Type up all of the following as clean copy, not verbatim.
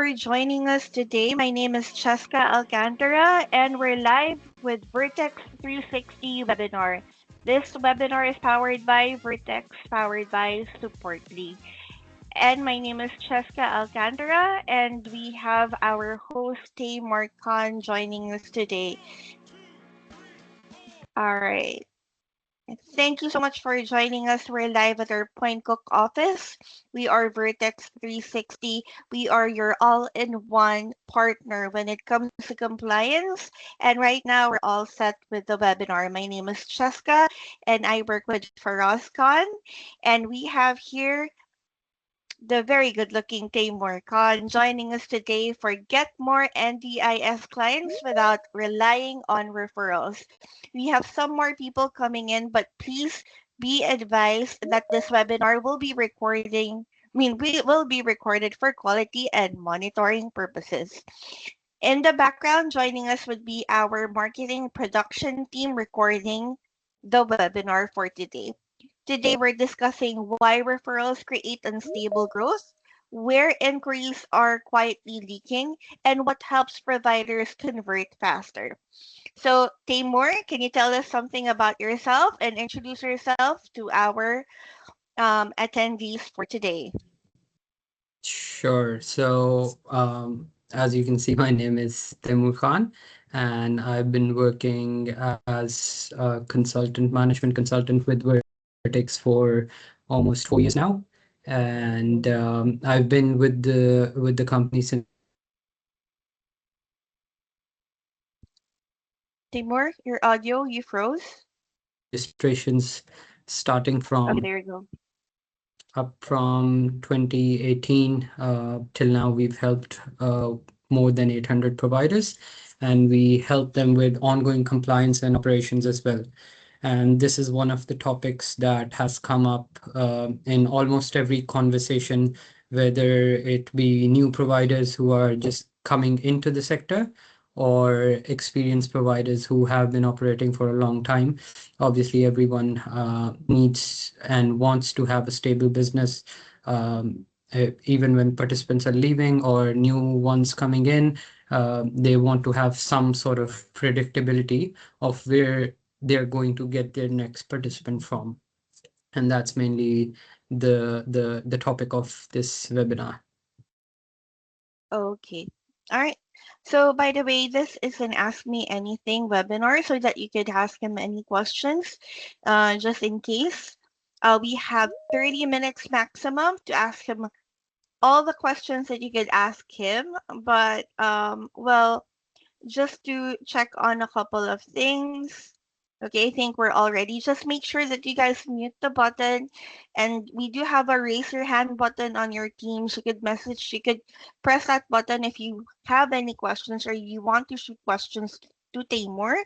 for joining us today. My name is Cheska Alcantara, and we're live with Vertex 360 webinar. This webinar is powered by Vertex, powered by Supportly. And my name is Cheska Alcantara, and we have our host, Tay Marcon, joining us today. All right. Thank you so much for joining us. We're live at our Point Cook office. We are Vertex 360. We are your all-in-one partner when it comes to compliance. And right now, we're all set with the webinar. My name is Cheska, and I work with Referrals. And we have here the very good-looking Taymor Khan joining us today for Get More NDIS clients without relying on referrals. We have some more people coming in, but please be advised that this webinar will be we will be recorded for quality and monitoring purposes. In the background, joining us would be our marketing production team recording the webinar for today. Today, we're discussing why referrals create unstable growth, where inquiries are quietly leaking, and what helps providers convert faster. So, Taymor, can you tell us something about yourself and introduce yourself to our attendees for today? Sure. So, as you can see, my name is Taimur Khan, and I've been working as a management consultant with Vertex for almost 4 years now. And I've been with the company since Taymor, your audio, you froze. registrations starting Okay, from there you go. up from 2018 till now. We've helped more than 800 providers, and we help them with ongoing compliance and operations as well. And this is one of the topics that has come up in almost every conversation, whether it be new providers who are just coming into the sector or experienced providers who have been operating for a long time. Obviously, everyone needs and wants to have a stable business. Even when participants are leaving or new ones coming in, they want to have some sort of predictability of where they're going to get their next participant from. And that's mainly the topic of this webinar. Okay. All right. So, by the way, this is an Ask Me Anything webinar so that you could ask him any questions just in case. We have 30 minutes maximum to ask him all the questions that you could ask him. But, just to check on a couple of things. Okay, I think we're all ready. Just make sure that you guys mute the button. And we do have a raise your hand button on your team. So you could press that button if you have any questions or you want to shoot questions to Taymor.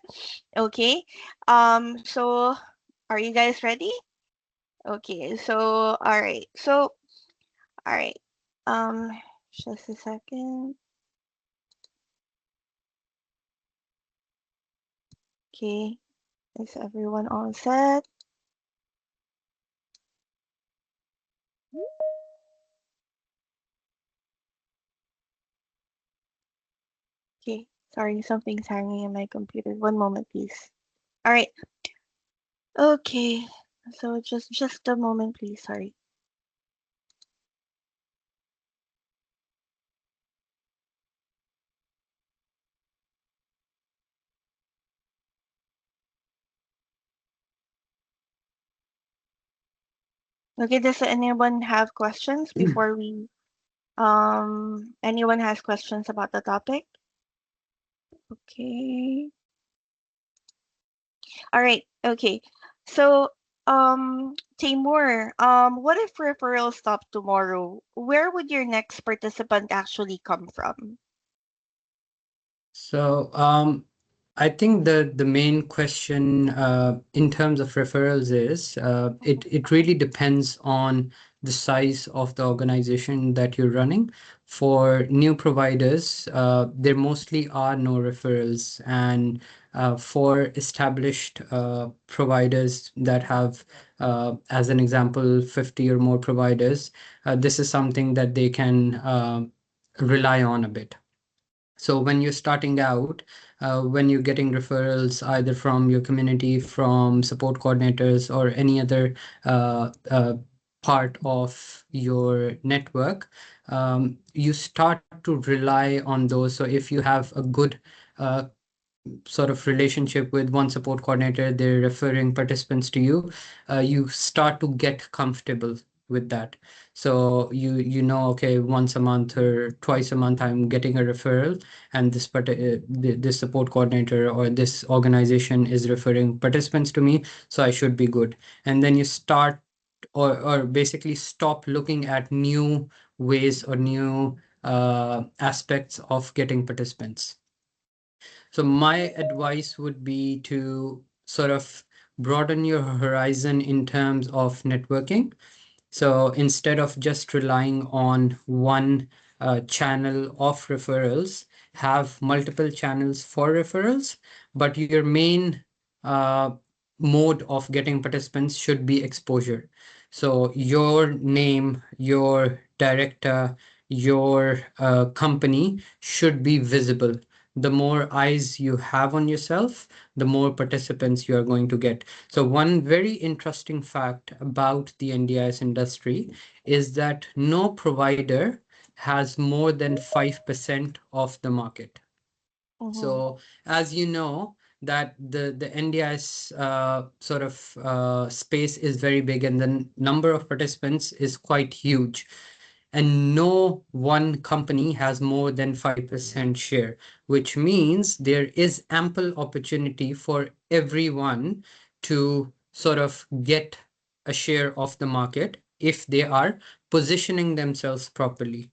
Okay. So are you guys ready? Okay, so all right. So all right. Um just a second. Okay. Is everyone all set? Okay, sorry, something's hanging in my computer. One moment, please. All right. Okay. So just a moment, please. Sorry. Okay, does anyone have questions before we anyone has questions about the topic? Okay. All right. Okay. So Taymor, what if referrals stop tomorrow? Where would your next participant actually come from? So I think the main question in terms of referrals is it really depends on the size of the organization that you're running. For new providers, there mostly are no referrals, and for established providers that have, as an example, 50 or more providers, this is something that they can rely on a bit. So when you're starting out, when you're getting referrals either from your community, from support coordinators, or any other part of your network, you start to rely on those. So if you have a good uh, sort of relationship with one support coordinator, they're referring participants to you, you start to get comfortable with that. So you know, okay, once a month or twice a month, I'm getting a referral, and this support coordinator or this organization is referring participants to me, so I should be good. And then you start or basically stop looking at new ways or new aspects of getting participants. So my advice would be to sort of broaden your horizon in terms of networking. So instead of just relying on one channel of referrals, have multiple channels for referrals, but your main uh, mode of getting participants should be exposure. So your name, your director, your company should be visible. The more eyes you have on yourself, the more participants you are going to get. So one very interesting fact about the NDIS industry is that no provider has more than 5% of the market. Mm-hmm. So as you know, that the NDIS sort of space is very big, and the number of participants is quite huge, and no one company has more than 5% share, which means there is ample opportunity for everyone to sort of get a share of the market if they are positioning themselves properly.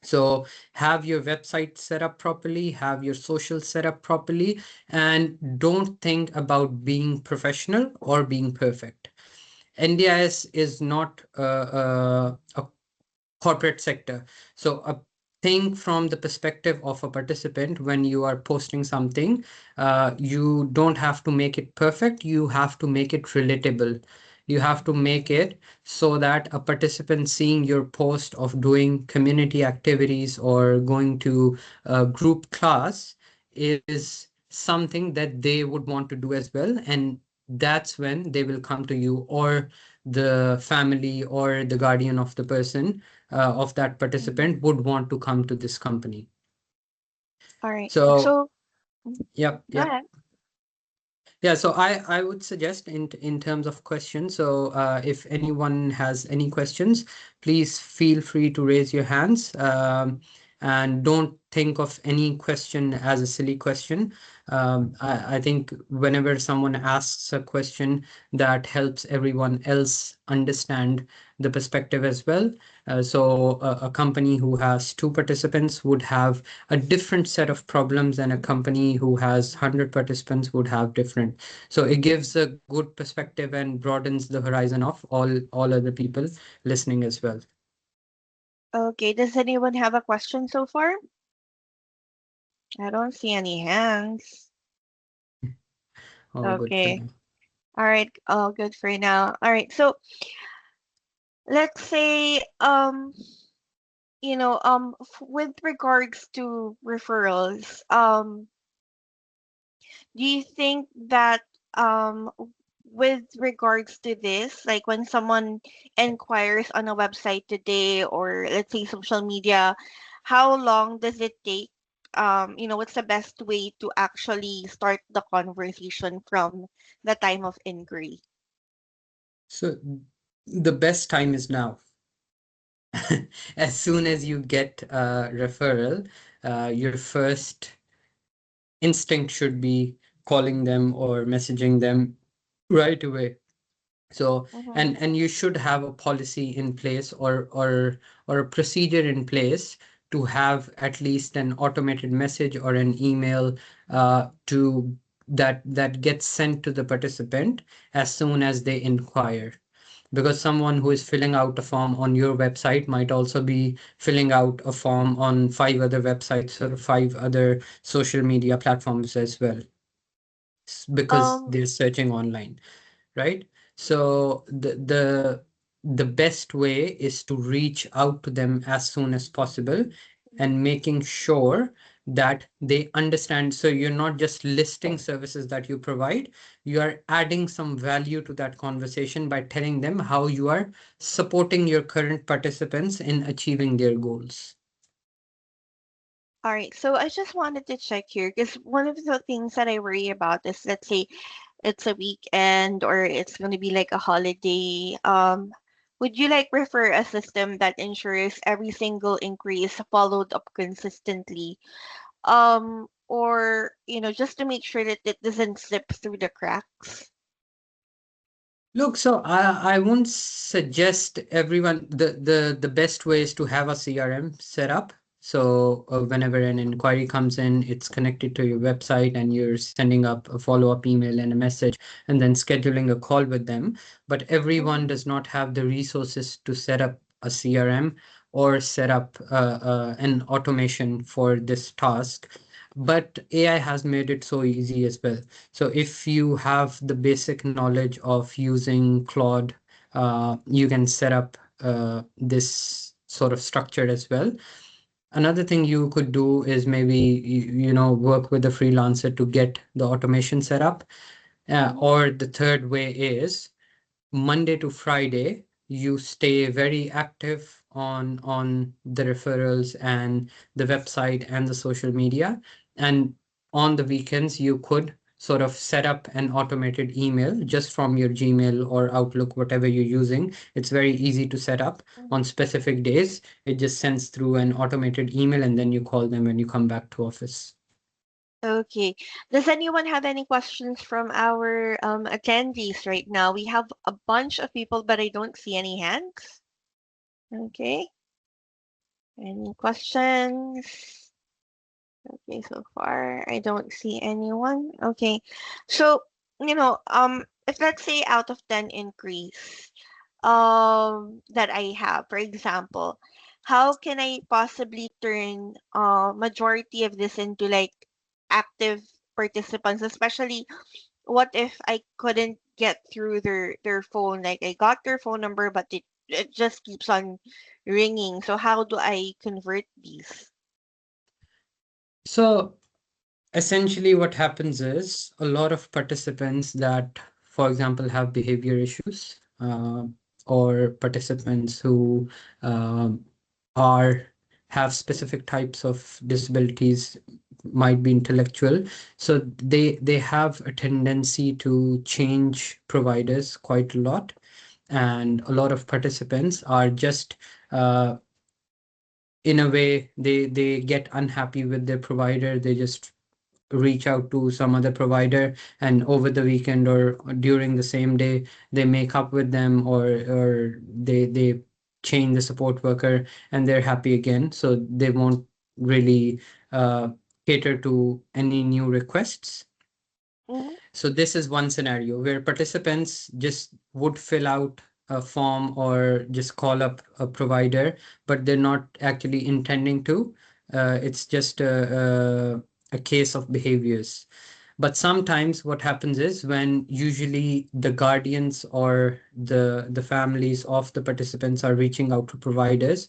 So have your website set up properly, have your social set up properly, and don't think about being professional or being perfect. NDIS is not a corporate sector. So think from the perspective of a participant. When you are posting something, you don't have to make it perfect. You have to make it relatable. You have to make it so that a participant seeing your post of doing community activities or going to a group class is something that they would want to do as well. And that's when they will come to you, or the family or the guardian of the person of that Mm-hmm. participant would want to come to this company. All right. So, So, yep, go yep. ahead. Yeah, so I would suggest in terms of questions. So if anyone has any questions, please feel free to raise your hands, and don't think of any question as a silly question. I think whenever someone asks a question that helps everyone else understand the perspective as well. So a company who has two participants would have a different set of problems, and a company who has 100 participants would have different. So it gives a good perspective and broadens the horizon of all other people listening as well. Okay, does anyone have a question so far? I don't see any hands. All good for Okay. now. All right. All good for now. All right. So let's say, with regards to referrals, do you think that with regards to this, like when someone inquires on a website today or let's say social media, how long does it take? What's the best way to actually start the conversation from the time of inquiry? So the best time is now. As soon as you get a referral, your first instinct should be calling them or messaging them right away. So, Mm-hmm. and you should have a policy in place, or a procedure in place to have at least an automated message or an email to that gets sent to the participant as soon as they inquire. Because someone who is filling out a form on your website might also be filling out a form on five other websites or five other social media platforms as well, because Um, they're searching online, right? So the best way is to reach out to them as soon as possible. and making sure that they understand. So you're not just listing services that you provide, you are adding some value to that conversation by telling them how you are supporting your current participants in achieving their goals. All right, so I just wanted to check here because one of the things that I worry about is, let's say it's a weekend or it's going to be like a holiday. Would you like prefer a system that ensures every single inquiry is followed up consistently? Or, just to make sure that it doesn't slip through the cracks? Look, so I won't suggest everyone the best way is to have a CRM set up. So whenever an inquiry comes in, it's connected to your website and you're sending up a follow-up email and a message and then scheduling a call with them. But everyone Mm-hmm. does not have the resources to set up a CRM or set up an automation for this task. But AI has made it so easy as well. So if you have the basic knowledge of using Claude, you can set up this sort of structure as well. Another thing you could do is maybe work with a freelancer to get the automation set up. Mm-hmm. Or the third way is Monday to Friday, you stay very active on the referrals and the website and the social media. And on the weekends, you could sort of set up an automated email just from your Gmail or Outlook, whatever you're using. It's very easy to set up on specific days. It just sends through an automated email and then you call them when you come back to office. Okay. Does anyone have any questions from our attendees right now? We have a bunch of people, but I don't see any hands. Okay. Any questions? Okay, so far I don't see anyone. Okay. So, if let's say out of 10 increase that I have, for example, how can I possibly turn majority of this into like active participants, especially what if I couldn't get through their phone? Like I got their phone number, but it just keeps on ringing. So how do I convert these? So essentially, what happens is a lot of participants that, for example, have behavior issues, or participants who um, are have specific types of disabilities, might be intellectual. So they have a tendency to change providers quite a lot, and a lot of participants are just in a way they get unhappy with their provider. They just reach out to some other provider, and over the weekend or during the same day they make up with them, or they change the support worker and they're happy again, so they won't really uh, cater to any new requests. Mm-hmm. So this is one scenario where participants just would fill out a form or just call up a provider, but they're not actually intending to. It's just a case of behaviors. But sometimes what happens is when usually the guardians or the families of the participants are reaching out to providers,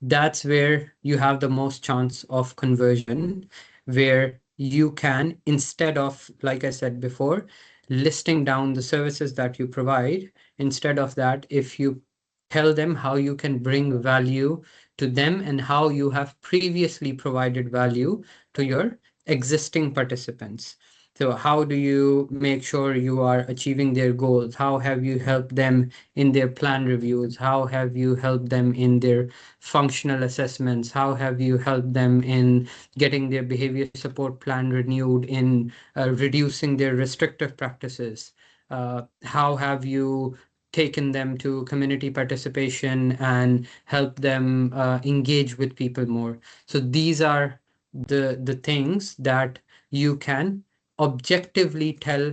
that's where you have the most chance of conversion, where you can, instead of, like I said before, listing down the services that you provide, instead of that, if you tell them how you can bring value to them and how you have previously provided value to your existing participants. So how do you make sure you are achieving their goals? How have you helped them in their plan reviews? How have you helped them in their functional assessments? How have you helped them in getting their behavior support plan renewed, in reducing their restrictive practices? How have you taken them to community participation and help them engage with people more? So these are the things that you can objectively tell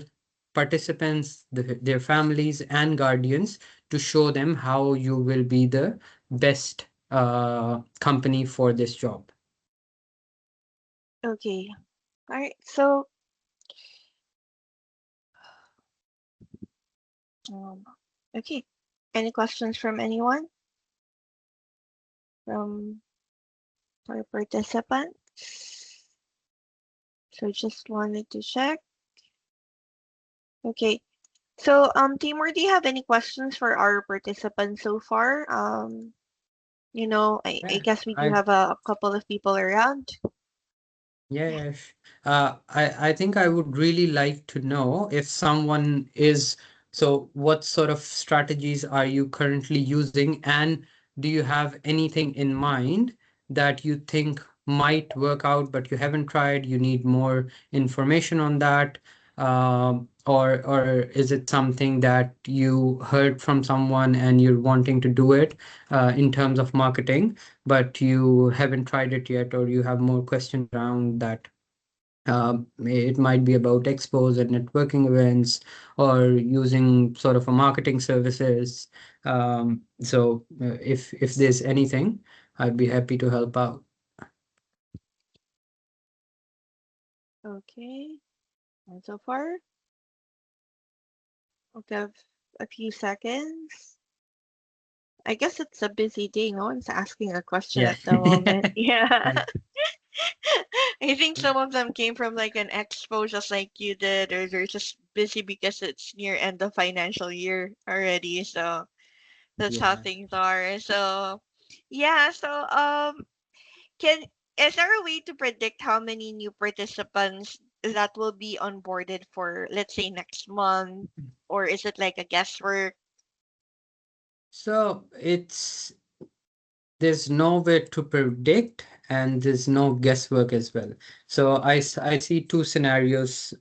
participants, their families and guardians, to show them how you will be the best company for this job. Okay. All right. So, um, okay. Any questions from anyone? From for participants. So just wanted to check. Okay. So, Timur, do you have any questions for our participants so far? I Yeah, guess we do I have a couple of people around. Yeah, yeah. I think I would really like to know if someone is, so what sort of strategies are you currently using, and do you have anything in mind that you think might work out, but you haven't tried, you need more information on that, or is it something that you heard from someone and you're wanting to do it, in terms of marketing, but you haven't tried it yet, or you have more questions around that. It might be about expos and networking events, or using sort of a marketing services. If there's anything, I'd be happy to help out. Okay. And so far, we'll give a few seconds. I guess it's a busy day. No one's asking a question Yeah. at the moment. Yeah. Yeah. I think some of them came from like an expo just like you did, or they're just busy because it's near end of financial year already. So that's how Yeah. things are. So yeah, so can is there a way to predict how many new participants that will be onboarded for, let's say, next month? Or is it like a guesswork? So there's no way to predict, and there's no guesswork as well. So I see two scenarios,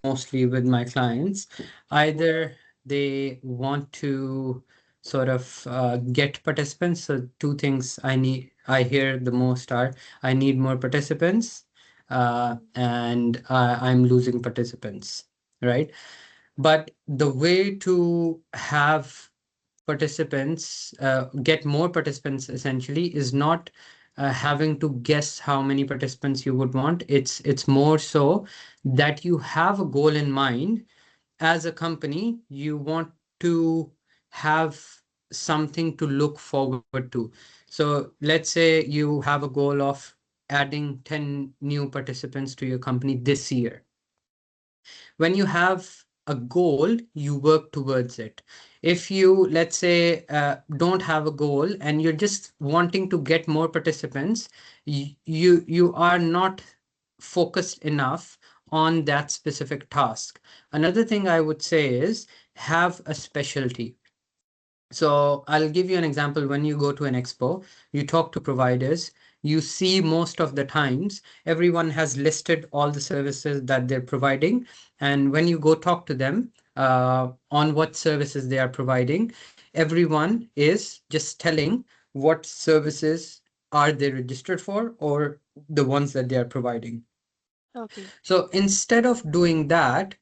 mostly with my clients. Either they want to sort of get participants. So two things I hear the most are, I need more participants, and I'm losing participants, right? But the way to have participants, get more participants essentially, is not having to guess how many participants you would want. It's more so that you have a goal in mind. As a company, you want to have something to look forward to. So let's say you have a goal of adding 10 new participants to your company this year. When you have a goal, you work towards it. If you, let's say, don't have a goal and you're just wanting to get more participants, you are not focused enough on that specific task. Another thing I would say is, have a specialty. So I'll give you an example. When you go to an expo, you talk to providers, you see most of the times everyone has listed all the services that they're providing. And when you go talk to them on what services they are providing, everyone is just telling what services are they registered for, or the ones that they are providing. Okay. So instead of doing that,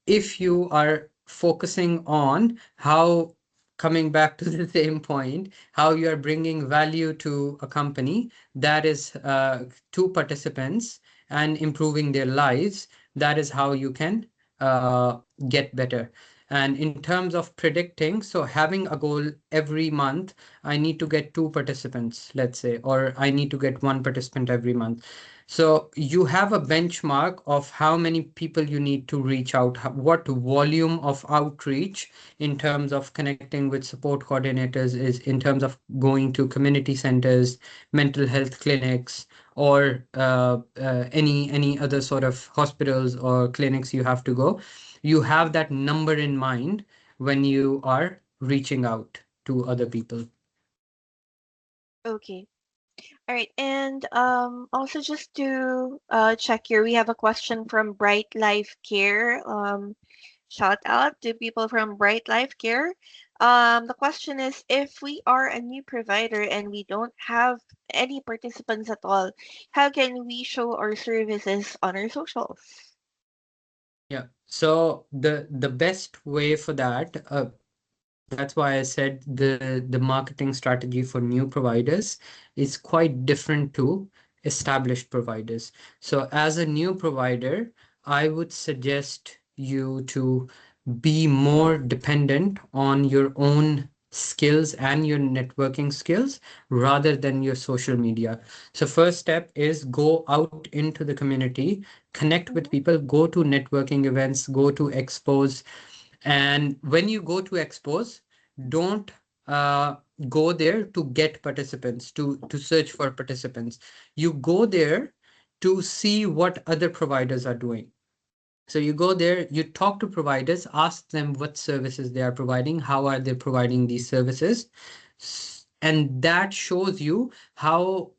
if you are focusing on how, coming back to the same point, how you are bringing value to a company, that is, to participants, and improving their lives, that is how you can uh, get better. And in terms of predicting, so having a goal every month, I need to get two participants, let's say, or I need to get one participant every month. So you have a benchmark of how many people you need to reach out, what volume of outreach in terms of connecting with support coordinators, is in terms of going to community centers, mental health clinics, or any other sort of hospitals or clinics you have to go. You have that number in mind when you are reaching out to other people. Okay. All right. And also just to check here, we have a question from Bright Life Care. Shout out to people from Bright Life Care. The question is, if we are a new provider and we don't have any participants at all, how can we show our services on our socials? Yeah. So the best way for that, that's why I said the marketing strategy for new providers is quite different to established providers. So as a new provider, I would suggest you to be more dependent on your own skills and your networking skills rather than your social media. So first step is go out into the community, connect with Mhm. people, go to networking events, go to expos. And when you go to expos, don't uh, go there to get participants, to search for participants. You go there to see what other providers are doing. So you go there, you talk to providers, ask them what services they are providing, how are they providing these services, and that shows you how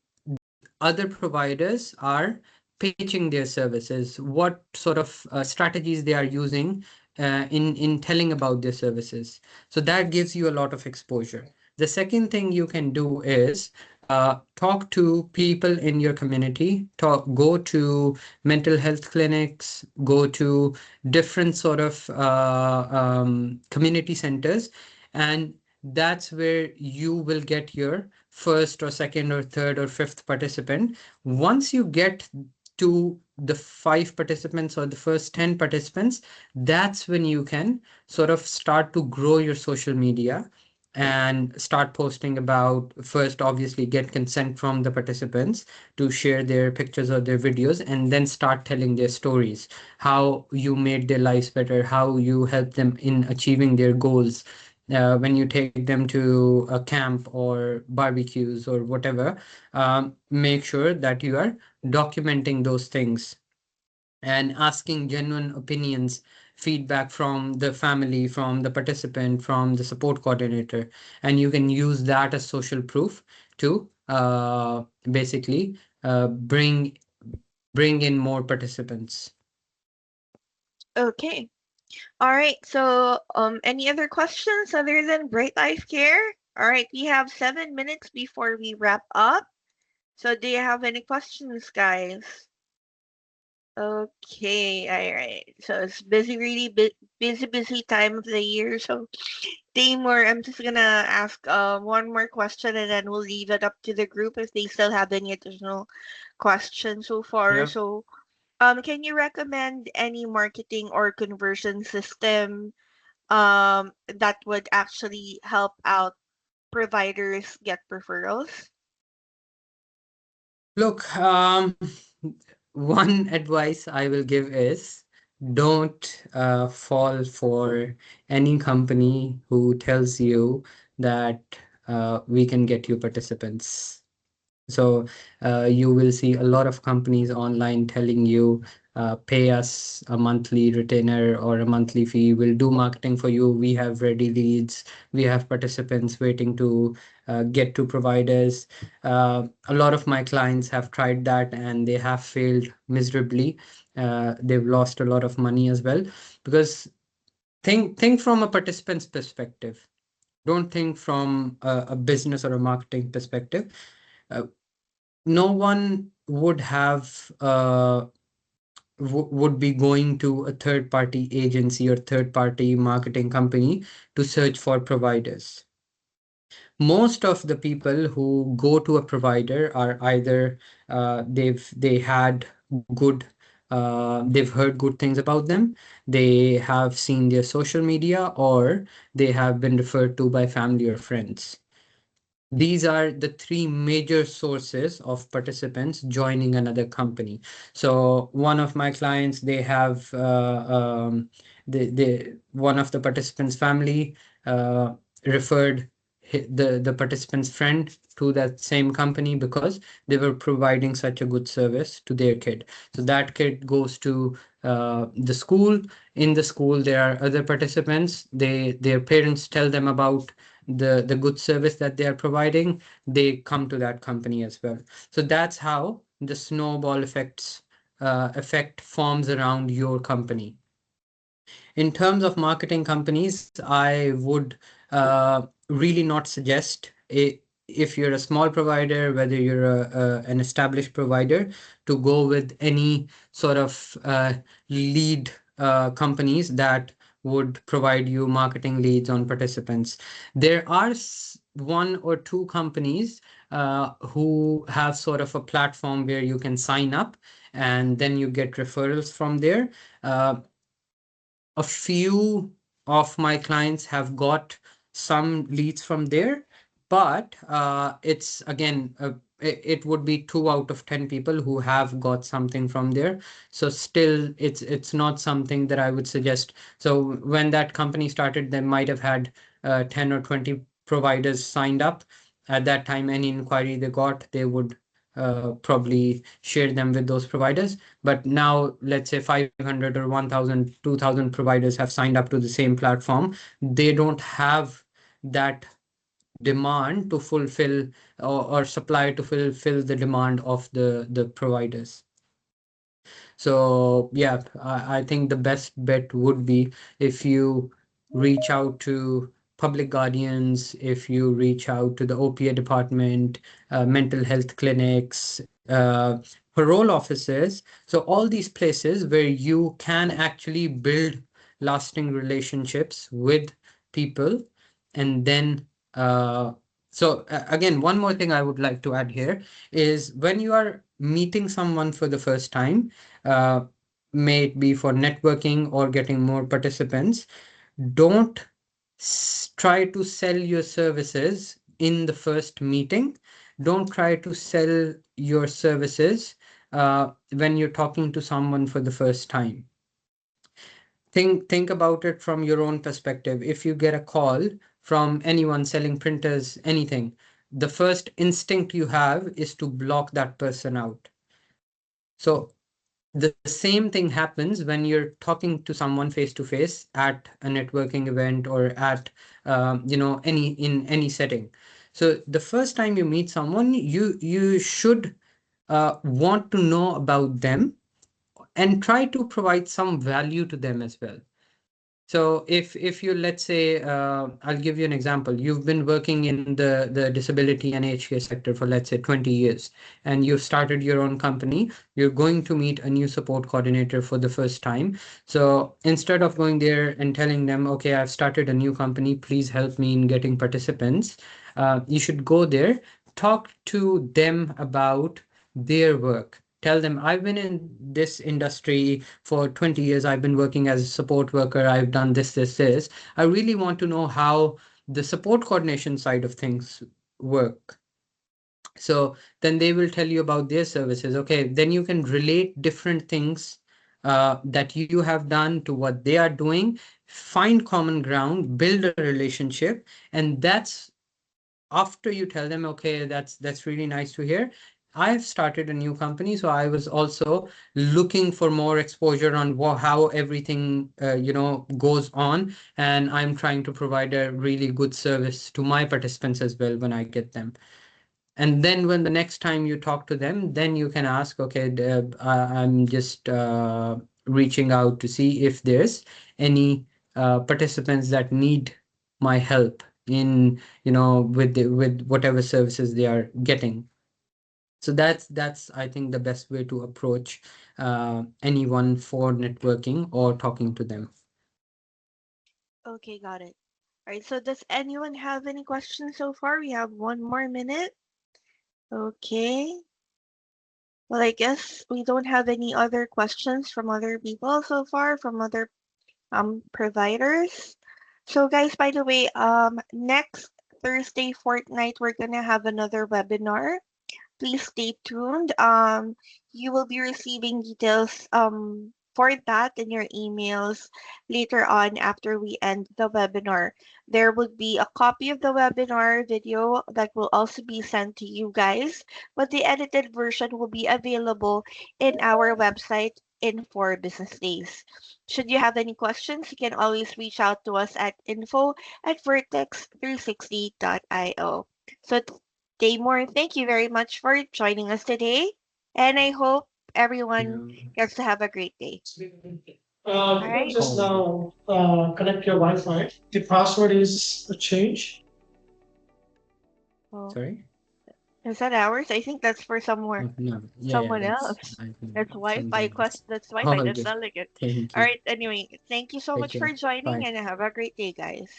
other providers are pitching their services, what sort of strategies they are using in telling about their services. So that gives you a lot of exposure. The second thing you can do is talk to people in your community, go to mental health clinics, go to different sort of community centers, and that's where you will get your first or second or third or fifth participant. Once you get to the five participants or the first 10 participants, that's when you can sort of start to grow your social media and start posting about, first obviously get consent from the participants to share their pictures or their videos, and then start telling their stories, how you made their lives better, how you helped them in achieving their goals. When you take them to a camp or barbecues or whatever, make sure that you are documenting those things and asking genuine opinions, feedback from the family, from the participant, from the support coordinator. And you can use that as social proof to basically bring in more participants. Okay. All right. So, any other questions other than Bright Life Care? All right. We have 7 minutes before we wrap up. So, do you have any questions, guys? Okay. All right. So it's busy, really busy time of the year. So, Taymor, I'm just gonna ask one more question, and then we'll leave it up to the group if they still have any additional questions so far. Yeah. So, can you recommend any marketing or conversion system that would actually help out providers get referrals? Look, one advice I will give is don't fall for any company who tells you that we can get you participants. So you will see a lot of companies online telling you, pay us a monthly retainer or a monthly fee. We'll do marketing for you. We have ready leads. We have participants waiting to get to providers. A lot of my clients have tried that and they have failed miserably. They've lost a lot of money as well because think from a participant's perspective. Don't think from a business or a marketing perspective. Uh, no one would have would be going to a third party agency or third party marketing company to search for providers. Most of the people who go to a provider are either they had good they've heard good things about them, they have seen their social media, or they have been referred to by family or friends. These are the three major sources of participants joining another company. So one of my clients, they have one of the participants' family referred the participant's friend to that same company because they were providing such a good service to their kid. So that kid goes to the school. In the school, there are other participants. Their parents tell them about the good service that they are providing. They come to that company as well. So that's how the snowball effect forms around your company. In terms of marketing companies, I would really not suggest it if you're a small provider, whether you're an established provider, to go with any sort of lead companies that would provide you marketing leads on participants. There are one or two companies who have sort of a platform where you can sign up and then you get referrals from there. Uh, a few of my clients have got some leads from there, but it's again, it would be 2 out of 10 people who have got something from there. So still, it's not something that I would suggest. So when that company started, they might have had 10 or 20 providers signed up. At that time, any inquiry they got, they would probably share them with those providers. But now, let's say 500 or 1,000, 2,000 providers have signed up to the same platform. They don't have that demand to fulfill, or supply to fulfill the demand of the providers. So yeah, I think the best bet would be if you reach out to public guardians, if you reach out to the OPA department, mental health clinics, parole offices. So all these places where you can actually build lasting relationships with people. And then again, one more thing I would like to add here is when you are meeting someone for the first time, uh, may it be for networking or getting more participants, don't try to sell your services in the first meeting. Don't try to sell your services when you're talking to someone for the first time. Think about it from your own perspective. If you get a call from anyone selling printers, anything, the first instinct you have is to block that person out. So the same thing happens when you're talking to someone face to face at a networking event or at in any setting. So the first time you meet someone, you should want to know about them and try to provide some value to them as well. So if you, let's say, I'll give you an example. You've been working in the disability and aged care sector for, let's say, 20 years, and you've started your own company. You're going to meet a new support coordinator for the first time. So instead of going there and telling them, okay, I've started a new company, please help me in getting participants, you should go there, talk to them about their work. Tell them, I've been in this industry for 20 years. I've been working as a support worker. I've done this. I really want to know how the support coordination side of things work. So then they will tell you about their services. Okay, then you can relate different things that you have done to what they are doing, find common ground, build a relationship, and that's after you tell them, okay, that's really nice to hear. I've started a new company, so I was also looking for more exposure on how everything goes on, and I'm trying to provide a really good service to my participants as well when I get them. And then when the next time you talk to them, then you can ask, okay, I'm just reaching out to see if there's any participants that need my help in, with whatever services they are getting. So that's I think the best way to approach anyone for networking or talking to them. Okay, got it. All right, so does anyone have any questions so far? We have 1 more minute. Okay. Well, I guess we don't have any other questions from other people so far, from other providers. So guys, by the way, next Thursday fortnight we're gonna have another webinar. Please stay tuned. You will be receiving details for that in your emails later on after we end the webinar. There would be a copy of the webinar video that will also be sent to you guys, but the edited version will be available in our website in 4 business days. Should you have any questions, you can always reach out to us at info@vertex360.io. So Daymore, thank you very much for joining us today, and I hope everyone Yeah. gets to have a great day. All You can right. just Oh, now connect your Wi-Fi. The password is changed. Well, sorry. is that ours? I think that's for somewhere, Oh, no, yeah, someone that's, else. I think, That's Wi-Fi. something else. That's Wi-Fi. All That's good. not like it. Thank All you. right. Anyway, thank you so Take much for care. joining, Bye. and have a great day, guys.